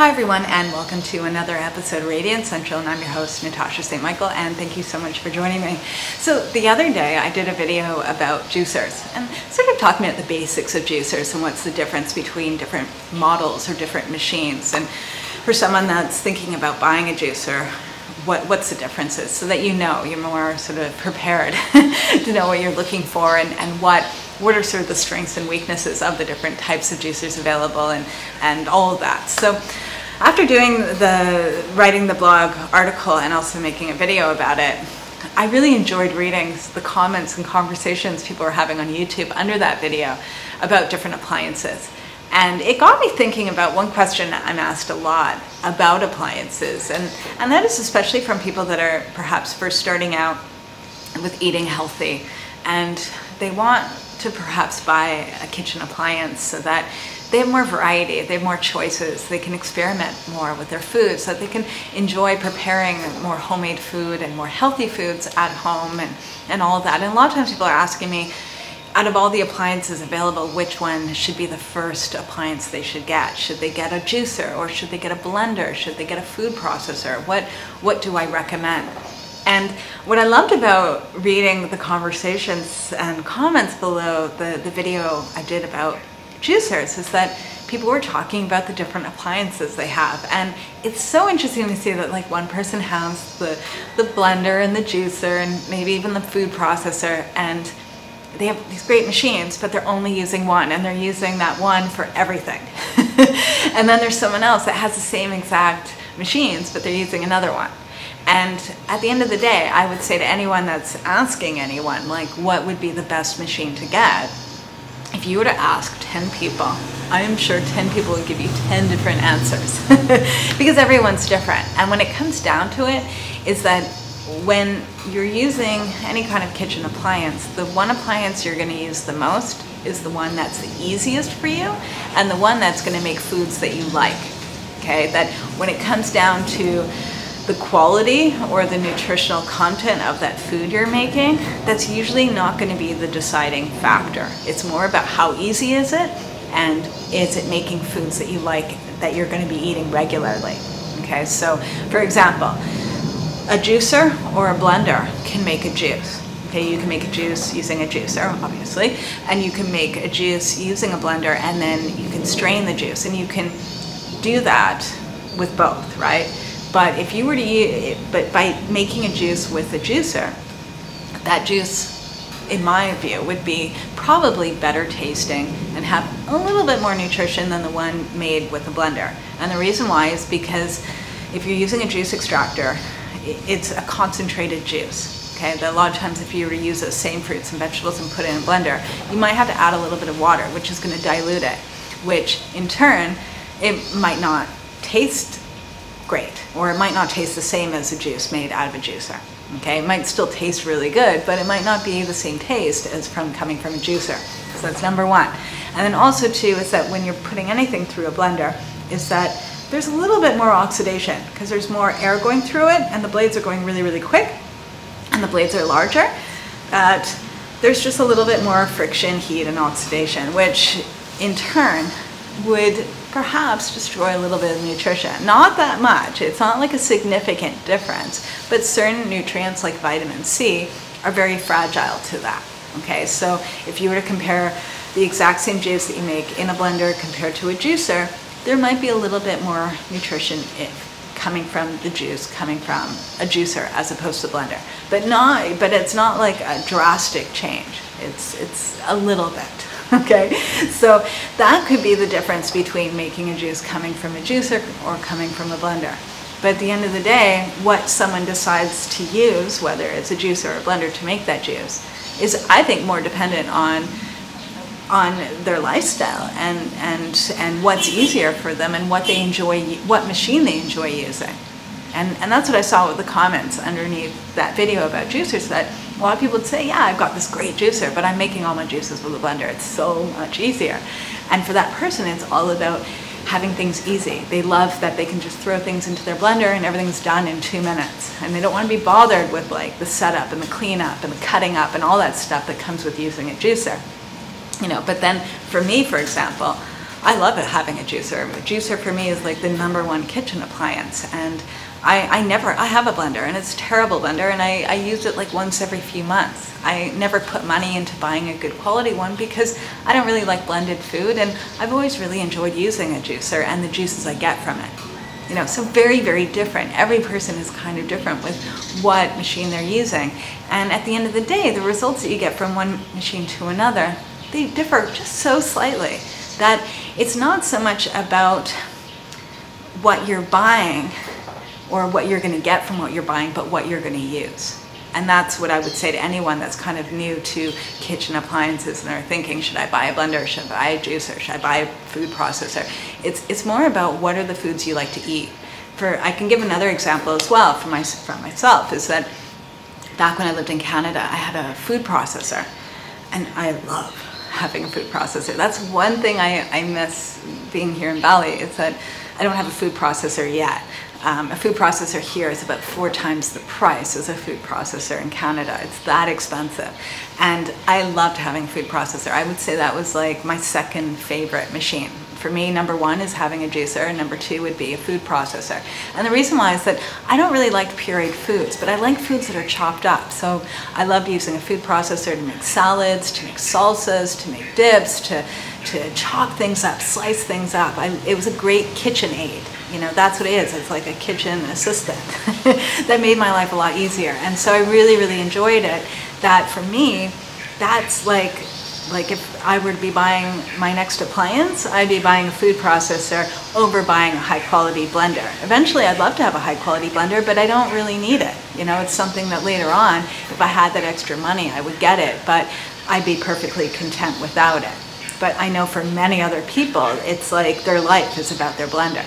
Hi everyone, and welcome to another episode of Radiant Central, and I'm your host Natasha St. Michael, and thank you so much for joining me. So the other day I did a video about juicers and sort of talking about the basics of juicers and what's the difference between different models or different machines. And for someone that's thinking about buying a juicer, what's the differences, so that you're more sort of prepared to know what you're looking for and what are sort of the strengths and weaknesses of the different types of juicers available and all of that. So after writing the blog article and also making a video about it, I really enjoyed reading the comments and conversations people were having on YouTube under that video about different appliances. And it got me thinking about one question I'm asked a lot about appliances, and that is especially from people that are perhaps first starting out with eating healthy, and they want to perhaps buy a kitchen appliance so that they have more variety, they have more choices, they can experiment more with their food, so that they can enjoy preparing more homemade food and more healthy foods at home and all of that. And a lot of times people are asking me, out of all the appliances available, which one should be the first appliance they should get? Should they get a juicer, or should they get a blender? Should they get a food processor? What do I recommend? And what I loved about reading the conversations and comments below the video I did about juicers is that people were talking about the different appliances they have. And it's so interesting to see that, like, one person has the blender and the juicer and maybe even the food processor, and they have these great machines, but they're only using one, and they're using that one for everything. And then there's someone else that has the same exact machines, but they're using another one. And at the end of the day, I would say to anyone that's asking anyone, like, what would be the best machine to get? If you were to ask 10 people, I am sure 10 people would give you 10 different answers because everyone's different. And when it comes down to it, is that when you're using any kind of kitchen appliance, the one appliance you're going to use the most is the one that's the easiest for you and the one that's going to make foods that you like. Okay, that when it comes down to the quality or the nutritional content of that food you're making, that's usually not going to be the deciding factor. It's more about how easy is it, and is it making foods that you like, that you're going to be eating regularly. Okay, so for example, a juicer or a blender can make a juice. Okay, you can make a juice using a juicer, obviously, and you can make a juice using a blender, and then you can strain the juice, and you can do that with both, right? But if you were to but by making a juice with a juicer, that juice, in my view, would be probably better tasting and have a little bit more nutrition than the one made with a blender. And the reason why is because if you're using a juice extractor, it's a concentrated juice. Okay, that a lot of times if you were to use those same fruits and vegetables and put it in a blender, you might have to add a little bit of water, which is going to dilute it, which in turn, it might not taste great, or it might not taste the same as a juice made out of a juicer. Okay, it might still taste really good, but it might not be the same taste as coming from a juicer. So that's number one. And then also too is that when you're putting anything through a blender, is that there's a little bit more oxidation because there's more air going through it, and the blades are going really, really quick, and the blades are larger. There's just a little bit more friction, heat, and oxidation, which in turn would perhaps destroy a little bit of nutrition. Not that much, it's not like a significant difference, but certain nutrients like vitamin C are very fragile to that. Okay, so if you were to compare the exact same juice that you make in a blender compared to a juicer, there might be a little bit more nutrition coming from the juice, coming from a juicer as opposed to a blender. But it's not like a drastic change. It's a little bit. Okay, so that could be the difference between making a juice coming from a juicer or coming from a blender. But at the end of the day, what someone decides to use, whether it's a juicer or a blender to make that juice, is, I think, more dependent on their lifestyle and what's easier for them and what they enjoy, what machine they enjoy using. And that's what I saw with the comments underneath that video about juicers, that a lot of people would say, yeah, I've got this great juicer, but I'm making all my juices with a blender. It's so much easier. And for that person, it's all about having things easy. They love that they can just throw things into their blender and everything's done in 2 minutes. And they don't want to be bothered with, like, the setup and the cleanup and the cutting up and all that stuff that comes with using a juicer. You know, but then for me, for example, I love it having a juicer. A juicer for me is like the #1 kitchen appliance, and I have a blender, and it's a terrible blender, and I use it like once every few months. I never put money into buying a good quality one because I don't really like blended food, and I've always really enjoyed using a juicer and the juices I get from it. So very, very different. Every person is kind of different with what machine they're using. And at the end of the day, the results that you get from one machine to another, they differ just so slightly that it's not so much about what you're buying or what you're going to get from what you're buying, but what you're going to use. And that's what I would say to anyone that's kind of new to kitchen appliances and they're thinking, should I buy a blender, should I buy a juicer, should I buy a food processor? It's more about what are the foods you like to eat. I can give another example as well from myself, is that back when I lived in Canada, I had a food processor, and I love having a food processor. That's one thing I miss being here in Bali, is that I don't have a food processor yet. A food processor here is about 4 times the price as a food processor in Canada. It's that expensive. And I loved having a food processor. I would say that was like my second favorite machine. For me, #1 is having a juicer, and #2 would be a food processor. And the reason why is that I don't really like pureed foods, but I like foods that are chopped up. So I love using a food processor to make salads, to make salsas, to make dips, to chop things up, slice things up. It was a great kitchen aid. That's what it is. It's like a kitchen assistant that made my life a lot easier. And so I really, really enjoyed it. That for me, that's like if I were to be buying my next appliance, I'd be buying a food processor over buying a high quality blender. Eventually I'd love to have a high quality blender, but I don't really need it. It's something that later on, if I had that extra money, I would get it, but I'd be perfectly content without it. But I know for many other people, it's like their life is about their blender.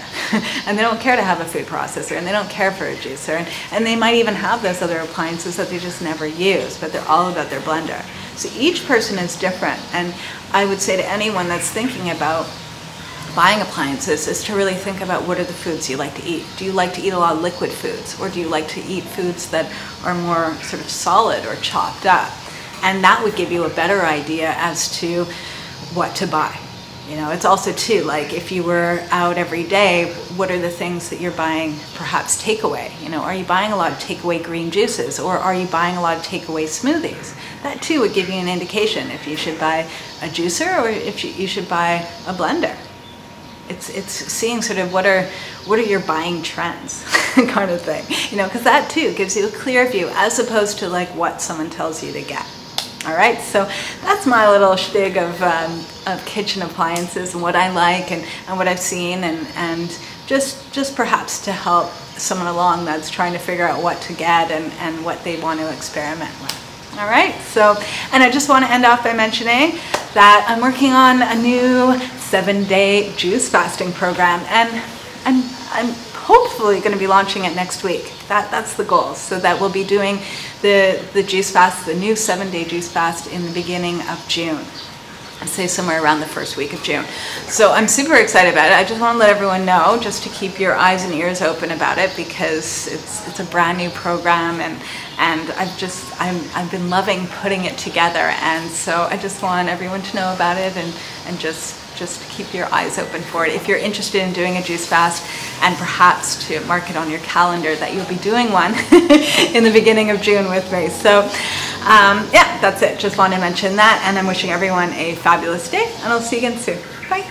And they don't care to have a food processor, and they don't care for a juicer. And they might even have those other appliances that they just never use, but they're all about their blender. So each person is different. And I would say to anyone that's thinking about buying appliances is to really think about what are the foods you like to eat. Do you like to eat a lot of liquid foods, or do you like to eat foods that are more sort of solid or chopped up? And that would give you a better idea as to what to buy. It's also too, like if you were out every day, what are the things that you're buying perhaps takeaway? Are you buying a lot of takeaway green juices, or are you buying a lot of takeaway smoothies? That too would give you an indication if you should buy a juicer or if you should buy a blender. It's seeing sort of what are your buying trends kind of thing, because that too gives you a clear view as opposed to like what someone tells you to get. All right, so that's my little shtick of kitchen appliances and what I like and what I've seen, and just perhaps to help someone along that's trying to figure out what to get and what they want to experiment with. All right, so, and I just want to end off by mentioning that I'm working on a new 7-day juice fasting program, and I'm hopefully going to be launching it next week. That's the goal. So that we'll be doing the juice fast, the new 7-day juice fast in the beginning of June. I'd say somewhere around the first week of June. So I'm super excited about it. I just want to let everyone know, just to keep your eyes and ears open about it, because it's a brand new program, and I've been loving putting it together, and so I just want everyone to know about it and just keep your eyes open for it. If you're interested in doing a juice fast, and perhaps to mark it on your calendar that you'll be doing one in the beginning of June with me. So yeah, that's it. Just want to mention that, and I'm wishing everyone a fabulous day, and I'll see you again soon. Bye.